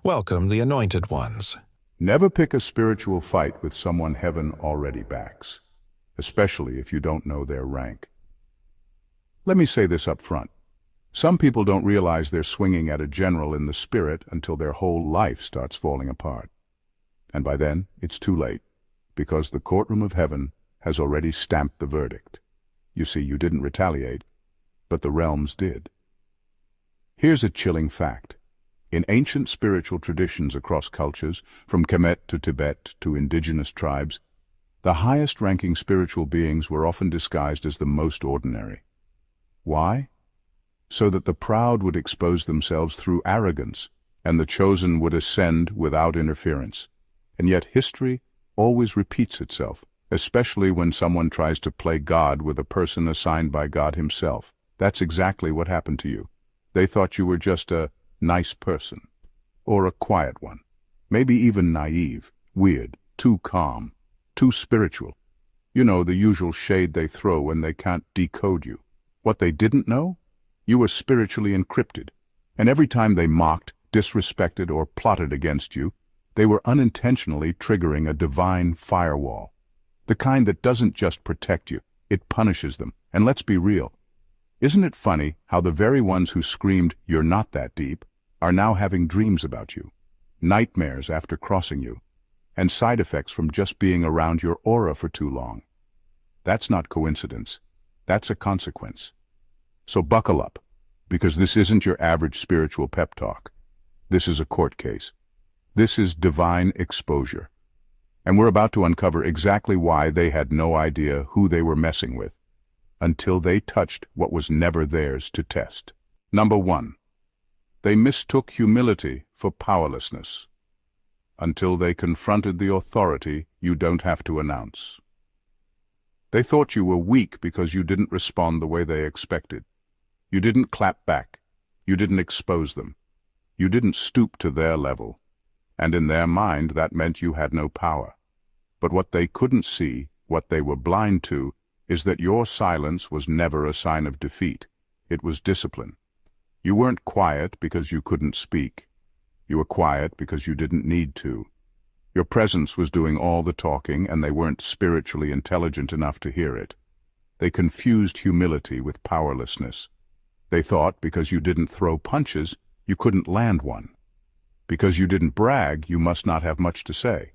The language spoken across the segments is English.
Welcome the anointed ones. Never pick a spiritual fight with someone heaven already backs, especially if you don't know their rank. Let me say this up front. Some people don't realize they're swinging at a general in the spirit until their whole life starts falling apart. And by then, it's too late, because the courtroom of heaven has already stamped the verdict. You see, you didn't retaliate, but the realms did. Here's a chilling fact. In ancient spiritual traditions across cultures, from Kemet to Tibet to indigenous tribes, the highest-ranking spiritual beings were often disguised as the most ordinary. Why? So that the proud would expose themselves through arrogance, and the chosen would ascend without interference. And yet history always repeats itself, especially when someone tries to play God with a person assigned by God himself. That's exactly what happened to you. They thought you were just a nice person, or a quiet one, maybe even naive, weird, too calm, too spiritual. You know, the usual shade they throw when they can't decode you. What they didn't know? You were spiritually encrypted, and every time they mocked, disrespected, or plotted against you, they were unintentionally triggering a divine firewall. The kind that doesn't just protect you, it punishes them. And let's be real. Isn't it funny how the very ones who screamed, "You're not that deep," are now having dreams about you, nightmares after crossing you, and side effects from just being around your aura for too long? That's not coincidence. That's a consequence. So buckle up, because this isn't your average spiritual pep talk. This is a court case. This is divine exposure. And we're about to uncover exactly why they had no idea who they were messing with, until they touched what was never theirs to test. Number 1. They mistook humility for powerlessness, until they confronted the authority you don't have to announce. They thought you were weak because you didn't respond the way they expected. You didn't clap back. You didn't expose them. You didn't stoop to their level. And in their mind, that meant you had no power. But what they couldn't see, what they were blind to, is that your silence was never a sign of defeat. It was discipline. You weren't quiet because you couldn't speak. You were quiet because you didn't need to. Your presence was doing all the talking, and they weren't spiritually intelligent enough to hear it. They confused humility with powerlessness. They thought because you didn't throw punches, you couldn't land one. Because you didn't brag, you must not have much to say.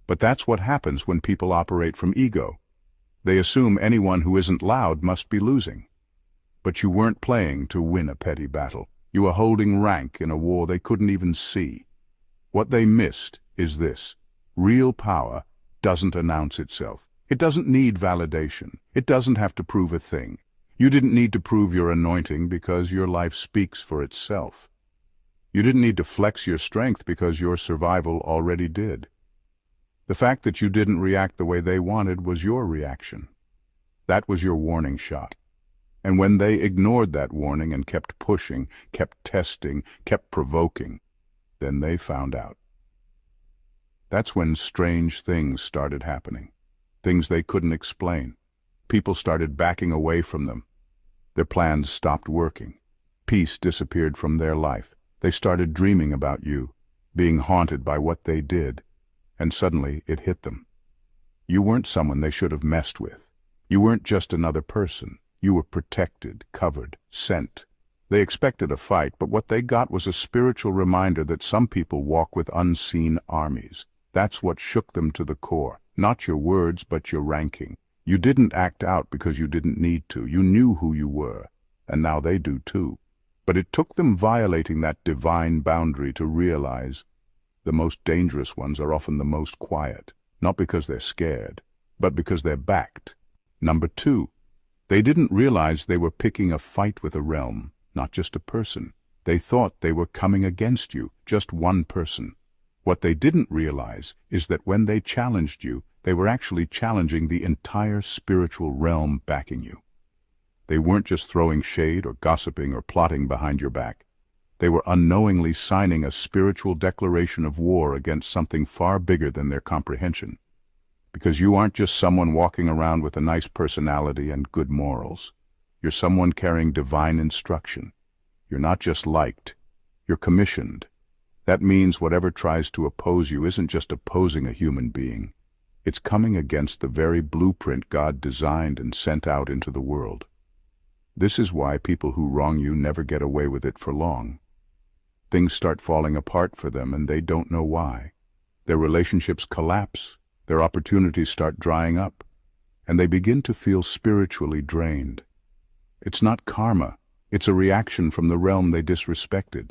But that's what happens when people operate from ego. They assume anyone who isn't loud must be losing. But you weren't playing to win a petty battle. You were holding rank in a war they couldn't even see. What they missed is this. Real power doesn't announce itself. It doesn't need validation. It doesn't have to prove a thing. You didn't need to prove your anointing because your life speaks for itself. You didn't need to flex your strength because your survival already did. The fact that you didn't react the way they wanted was your reaction. That was your warning shot. And when they ignored that warning and kept pushing, kept testing, kept provoking, then they found out. That's when strange things started happening. Things they couldn't explain. People started backing away from them. Their plans stopped working. Peace disappeared from their life. They started dreaming about you, being haunted by what they did. And suddenly it hit them. You weren't someone they should have messed with. You weren't just another person. You were protected, covered, sent. They expected a fight, but what they got was a spiritual reminder that some people walk with unseen armies. That's what shook them to the core. Not your words, but your ranking. You didn't act out because you didn't need to. You knew who you were, and now they do too. But it took them violating that divine boundary to realize the most dangerous ones are often the most quiet, not because they're scared, but because they're backed. Number 2, they didn't realize they were picking a fight with a realm, not just a person. They thought they were coming against you, just one person. What they didn't realize is that when they challenged you, they were actually challenging the entire spiritual realm backing you. They weren't just throwing shade or gossiping or plotting behind your back. They were unknowingly signing a spiritual declaration of war against something far bigger than their comprehension. Because you aren't just someone walking around with a nice personality and good morals. You're someone carrying divine instruction. You're not just liked. You're commissioned. That means whatever tries to oppose you isn't just opposing a human being. It's coming against the very blueprint God designed and sent out into the world. This is why people who wrong you never get away with it for long. Things start falling apart for them and they don't know why. Their relationships collapse, their opportunities start drying up, and they begin to feel spiritually drained. It's not karma, it's a reaction from the realm they disrespected.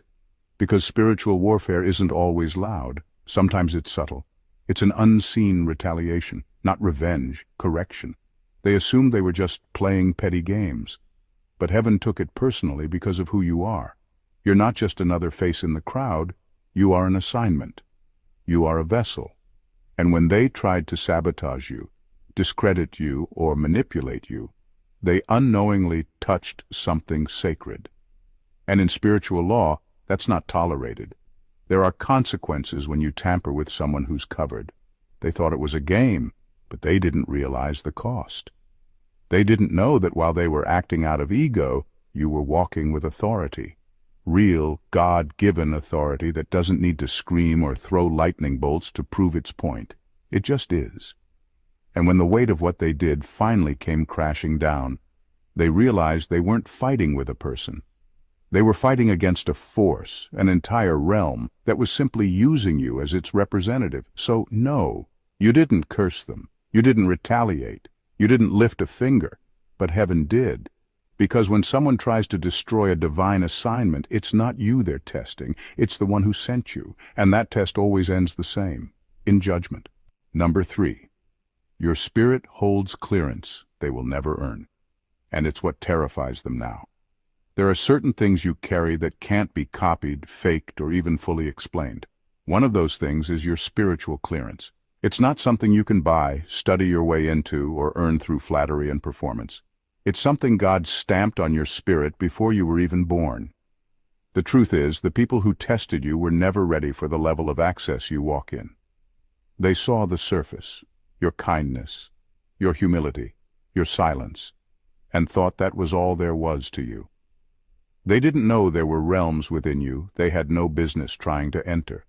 Because spiritual warfare isn't always loud, sometimes it's subtle. It's an unseen retaliation, not revenge, correction. They assumed they were just playing petty games. But heaven took it personally because of who you are. You're not just another face in the crowd, you are an assignment. You are a vessel. And when they tried to sabotage you, discredit you, or manipulate you, they unknowingly touched something sacred. And in spiritual law, that's not tolerated. There are consequences when you tamper with someone who's covered. They thought it was a game, but they didn't realize the cost. They didn't know that while they were acting out of ego, you were walking with authority. Real, God-given authority that doesn't need to scream or throw lightning bolts to prove its point. It just is. And when the weight of what they did finally came crashing down, they realized they weren't fighting with a person. They were fighting against a force, an entire realm, that was simply using you as its representative. So, no, you didn't curse them. You didn't retaliate. You didn't lift a finger. But heaven did. Because when someone tries to destroy a divine assignment, it's not you they're testing, it's the one who sent you, and that test always ends the same, in judgment. Number 3, your spirit holds clearance they will never earn, and it's what terrifies them now. There are certain things you carry that can't be copied, faked, or even fully explained. One of those things is your spiritual clearance. It's not something you can buy, study your way into, or earn through flattery and performance. It's something God stamped on your spirit before you were even born. The truth is, the people who tested you were never ready for the level of access you walk in. They saw the surface, your kindness, your humility, your silence, and thought that was all there was to you. They didn't know there were realms within you they had no business trying to enter.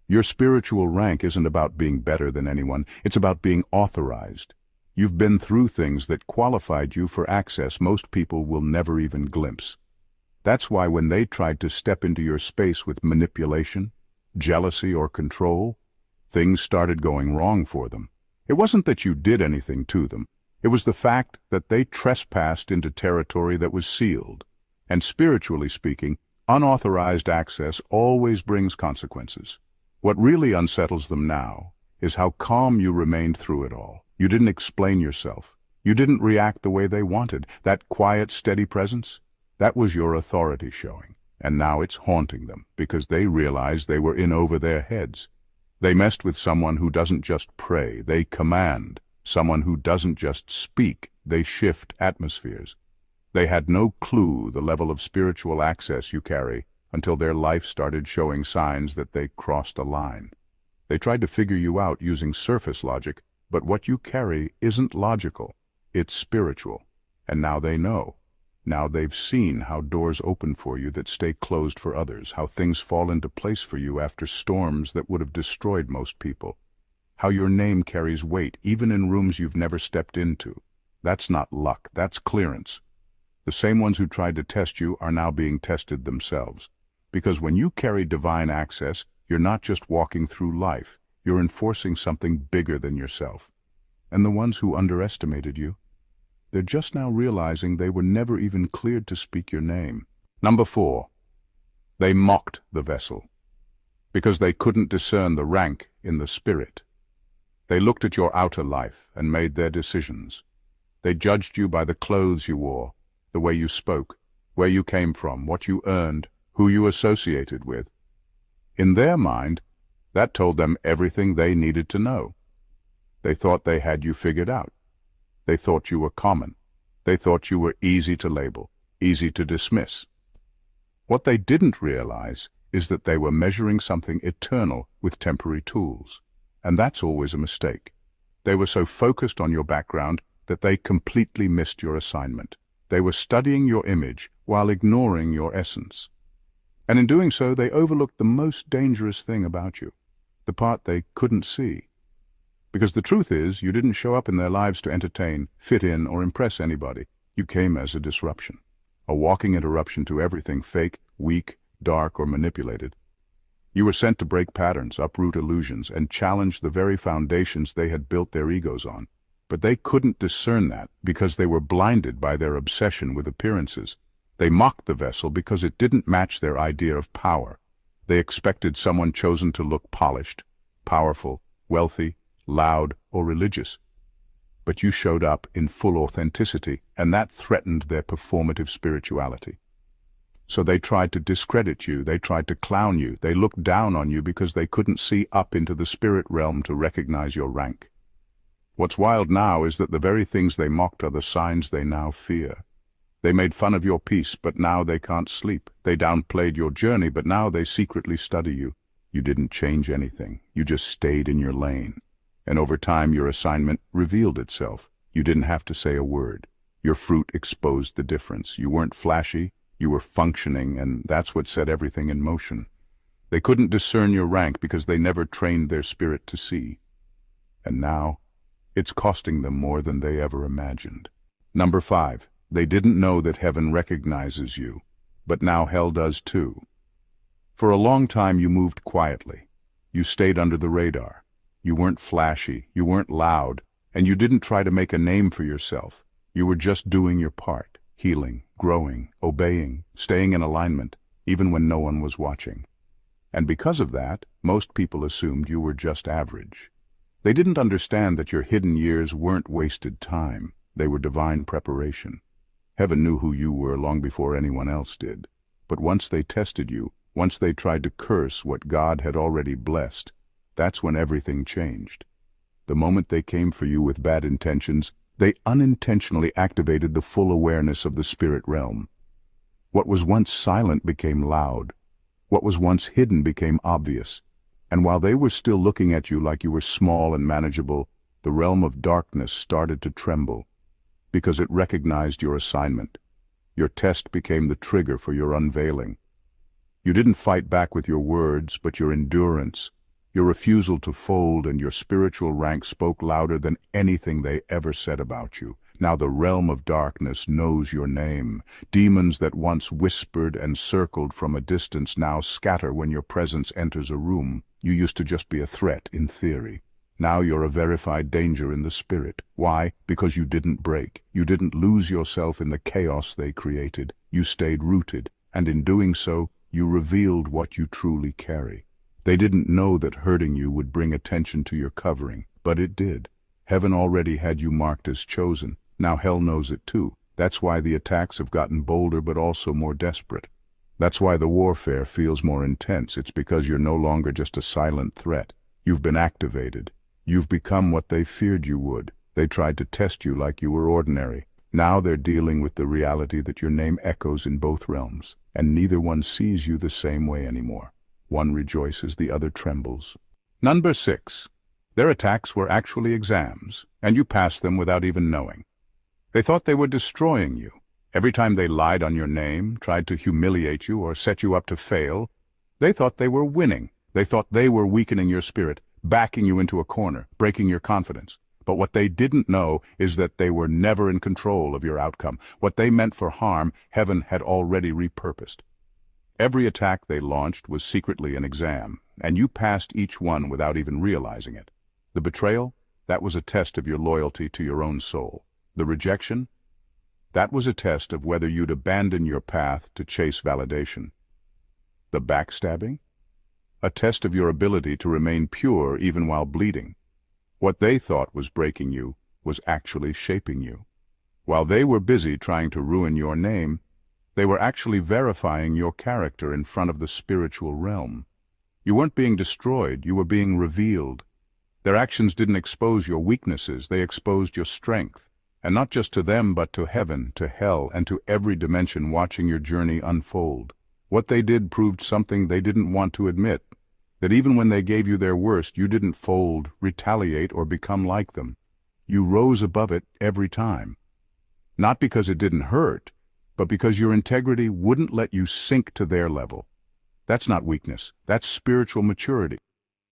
Your spiritual rank isn't about being better than anyone, it's about being authorized. You've been through things that qualified you for access most people will never even glimpse. That's why when they tried to step into your space with manipulation, jealousy, or control, things started going wrong for them. It wasn't that you did anything to them. It was the fact that they trespassed into territory that was sealed. And spiritually speaking, unauthorized access always brings consequences. What really unsettles them now is how calm you remained through it all. You didn't explain yourself. You didn't react the way they wanted. That quiet, steady presence, that was your authority showing. And now it's haunting them because they realized they were in over their heads. They messed with someone who doesn't just pray, they command. Someone who doesn't just speak, they shift atmospheres. They had no clue the level of spiritual access you carry until their life started showing signs that they crossed a line. They tried to figure you out using surface logic, but what you carry isn't logical, it's spiritual. And now they know. Now they've seen how doors open for you that stay closed for others, how things fall into place for you after storms that would have destroyed most people, how your name carries weight even in rooms you've never stepped into. That's not luck, that's clearance. The same ones who tried to test you are now being tested themselves. Because when you carry divine access, you're not just walking through life, you're enforcing something bigger than yourself. And the ones who underestimated you, they're just now realizing they were never even cleared to speak your name. Number 4, they mocked the vessel, because they couldn't discern the rank in the spirit. They looked at your outer life and made their decisions. They judged you by the clothes you wore, the way you spoke, where you came from, what you earned, who you associated with. In their mind, that told them everything they needed to know. They thought they had you figured out. They thought you were common. They thought you were easy to label, easy to dismiss. What they didn't realize is that they were measuring something eternal with temporary tools. And that's always a mistake. They were so focused on your background that they completely missed your assignment. They were studying your image while ignoring your essence. And in doing so, they overlooked the most dangerous thing about you, the part they couldn't see. Because the truth is, you didn't show up in their lives to entertain, fit in, or impress anybody. You came as a disruption, a walking interruption to everything fake, weak, dark, or manipulated. You were sent to break patterns, uproot illusions, and challenge the very foundations they had built their egos on. But they couldn't discern that because they were blinded by their obsession with appearances. They mocked the vessel because it didn't match their idea of power. They expected someone chosen to look polished, powerful, wealthy, loud, or religious. But you showed up in full authenticity, and that threatened their performative spirituality. So they tried to discredit you, they tried to clown you, they looked down on you because they couldn't see up into the spirit realm to recognize your rank. What's wild now is that the very things they mocked are the signs they now fear. They made fun of your peace, but now they can't sleep. They downplayed your journey, but now they secretly study you. You didn't change anything. You just stayed in your lane. And over time, your assignment revealed itself. You didn't have to say a word. Your fruit exposed the difference. You weren't flashy. You were functioning, and that's what set everything in motion. They couldn't discern your rank because they never trained their spirit to see. And now, it's costing them more than they ever imagined. Number 5. They didn't know that heaven recognizes you, but now hell does too. For a long time you moved quietly. You stayed under the radar. You weren't flashy, you weren't loud, and you didn't try to make a name for yourself. You were just doing your part, healing, growing, obeying, staying in alignment, even when no one was watching. And because of that, most people assumed you were just average. They didn't understand that your hidden years weren't wasted time. They were divine preparation. Heaven knew who you were long before anyone else did. But once they tested you, once they tried to curse what God had already blessed, that's when everything changed. The moment they came for you with bad intentions, they unintentionally activated the full awareness of the spirit realm. What was once silent became loud. What was once hidden became obvious. And while they were still looking at you like you were small and manageable, the realm of darkness started to tremble. Because it recognized your assignment. Your test became the trigger for your unveiling. You didn't fight back with your words, but your endurance, your refusal to fold, and your spiritual rank spoke louder than anything they ever said about you. Now the realm of darkness knows your name. Demons that once whispered and circled from a distance now scatter when your presence enters a room. You used to just be a threat in theory. Now you're a verified danger in the spirit. Why? Because you didn't break. You didn't lose yourself in the chaos they created. You stayed rooted, and in doing so, you revealed what you truly carry. They didn't know that hurting you would bring attention to your covering, but it did. Heaven already had you marked as chosen. Now hell knows it too. That's why the attacks have gotten bolder but also more desperate. That's why the warfare feels more intense. It's because you're no longer just a silent threat. You've been activated. You've become what they feared you would. They tried to test you like you were ordinary. Now they're dealing with the reality that your name echoes in both realms, and neither one sees you the same way anymore. One rejoices, the other trembles. Number 6. Their attacks were actually exams, and you passed them without even knowing. They thought they were destroying you. Every time they lied on your name, tried to humiliate you or set you up to fail, they thought they were winning. They thought they were weakening your spirit, backing you into a corner, breaking your confidence. But what they didn't know is that they were never in control of your outcome. What they meant for harm, heaven had already repurposed. Every attack they launched was secretly an exam, and you passed each one without even realizing it. The betrayal, that was a test of your loyalty to your own soul. The rejection, that was a test of whether you'd abandon your path to chase validation. The backstabbing, a test of your ability to remain pure even while bleeding. What they thought was breaking you was actually shaping you. While they were busy trying to ruin your name, they were actually verifying your character in front of the spiritual realm. You weren't being destroyed, you were being revealed. Their actions didn't expose your weaknesses, they exposed your strength. And not just to them, but to heaven, to hell, and to every dimension watching your journey unfold. What they did proved something they didn't want to admit, that even when they gave you their worst, you didn't fold, retaliate, or become like them. You rose above it every time. Not because it didn't hurt, but because your integrity wouldn't let you sink to their level. That's not weakness. That's spiritual maturity.